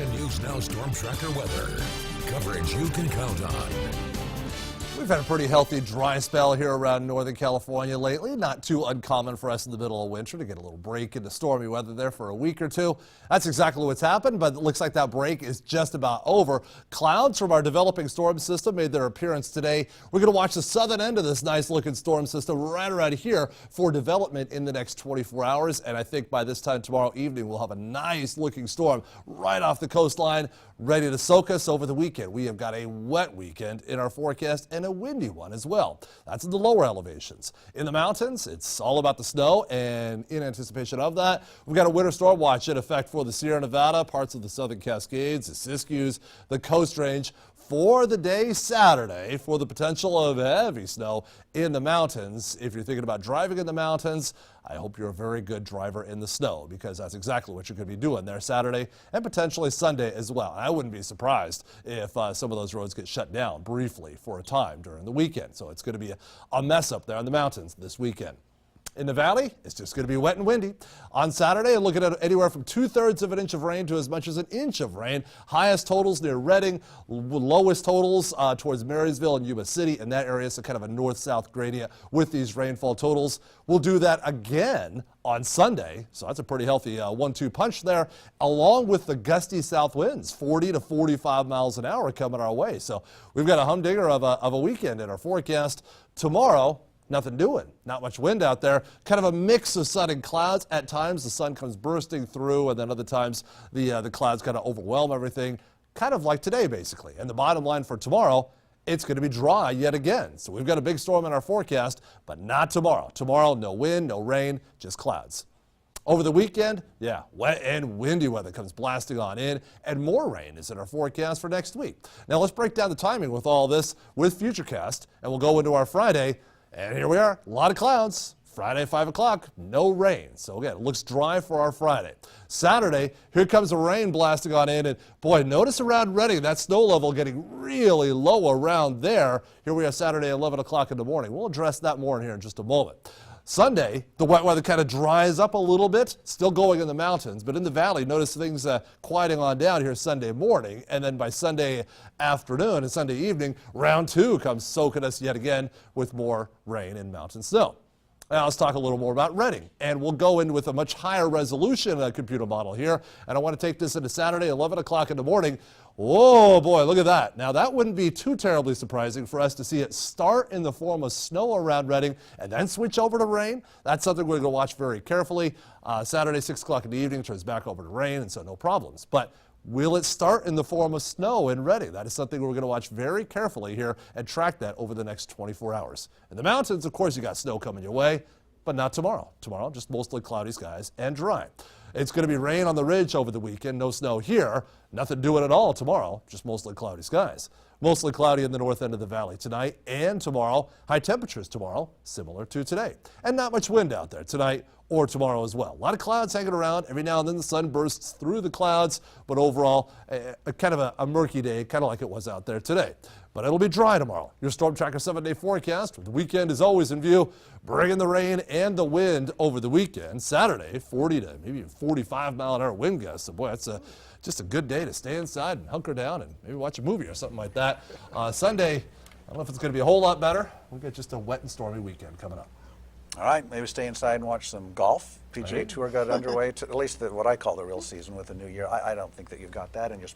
Action News Now Storm Tracker weather. Coverage you can count on. We've had a pretty healthy dry spell here around Northern California lately. Not too uncommon for us in the middle of winter to get a little break into stormy weather there for a week or two. That's exactly what's happened, but it looks like that break is just about over. Clouds from our developing storm system made their appearance today. We're going to watch the southern end of this nice looking storm system right around here for development in the next 24 hours. And I think by this time tomorrow evening, we'll have a nice looking storm right off the coastline ready to soak us over the weekend. We have got a wet weekend in our forecast and a windy one as well. That's in the lower elevations. In the mountains, it's all about the snow, and in anticipation of that, we've got a winter storm watch in effect for the Sierra Nevada, parts of the Southern Cascades, the Siskiyous, the Coast Range for the day Saturday for the potential of heavy snow in the mountains. If you're thinking about driving in the mountains, I hope you're a very good driver in the snow, because that's exactly what you're going to be doing there Saturday and potentially Sunday as well. I wouldn't be surprised if some of those roads get shut down briefly for a time during the weekend. So it's going to be a mess up there in the mountains this weekend. In the valley, it's just going to be wet and windy. On Saturday, I'm looking at anywhere from 2/3 of an inch of rain to as much as an inch of rain. Highest totals near Redding, lowest totals towards Marysville and Yuba City in that area, so kind of a north-south gradient with these rainfall totals. We'll do that again on Sunday, so that's a pretty healthy 1-2 punch there, along with the gusty south winds, 40 to 45 miles an hour coming our way. So we've got a humdinger of a weekend in our forecast. Tomorrow, nothing doing. Not much wind out there. Kind of a mix of sun and clouds. At times, the sun comes bursting through, and then other times, the clouds kind of overwhelm everything. Kind of like today, basically. And the bottom line for tomorrow, it's going to be dry yet again. So we've got a big storm in our forecast, but not tomorrow. Tomorrow, no wind, no rain, just clouds. Over the weekend, yeah, wet and windy weather comes blasting on in, and more rain is in our forecast for next week. Now, let's break down the timing with all this with Futurecast, and we'll go into our Friday. And here we are, a lot of clouds. Friday, 5 o'clock, no rain. So again, it looks dry for our Friday. Saturday, here comes the rain blasting on in. And boy, notice around Redding, that snow level getting really low around there. Here we are Saturday, 11 o'clock in the morning. We'll address that more in here in just a moment. Sunday, the wet weather kind of dries up a little bit, still going in the mountains, but in the valley, notice things quieting on down here Sunday morning, and then by Sunday afternoon and Sunday evening, round 2 comes soaking us yet again with more rain and mountain snow. Now let's talk a little more about Redding, and we'll go in with a much higher resolution computer model here, and I want to take this into Saturday, 11 o'clock in the morning. Oh boy, look at that. Now that wouldn't be too terribly surprising for us to see it start in the form of snow around Redding and then switch over to rain. That's something we're going to watch very carefully. Saturday, 6 o'clock in the evening, turns back over to rain, and so no problems. But will it start in the form of snow in Redding? That is something we're going to watch very carefully here and track that over the next 24 hours. In the mountains, of course, you got snow coming your way, but not tomorrow. Tomorrow, just mostly cloudy skies and dry. It's going to be rain on the ridge over the weekend, no snow here. Nothing doing at all tomorrow, just mostly cloudy skies. Mostly cloudy in the north end of the valley tonight and tomorrow. High temperatures tomorrow, similar to today. And not much wind out there tonight or tomorrow as well. A lot of clouds hanging around. Every now and then the sun bursts through the clouds, but overall, kind of a murky day, kind of like it was out there today. But it'll be dry tomorrow. Your Storm Tracker 7-day forecast. The weekend is always in view, bringing the rain and the wind over the weekend. Saturday, 40 to maybe 45 mile an hour wind gusts. So boy, that's just a good day to stay inside and hunker down and maybe watch a movie or something like that. Sunday, I don't know if it's going to be a whole lot better. We've got just a wet and stormy weekend coming up. All right, maybe stay inside and watch some golf. PGA Tour got underway, to, at least what I call the real season with the new year. I don't think that you've got that in your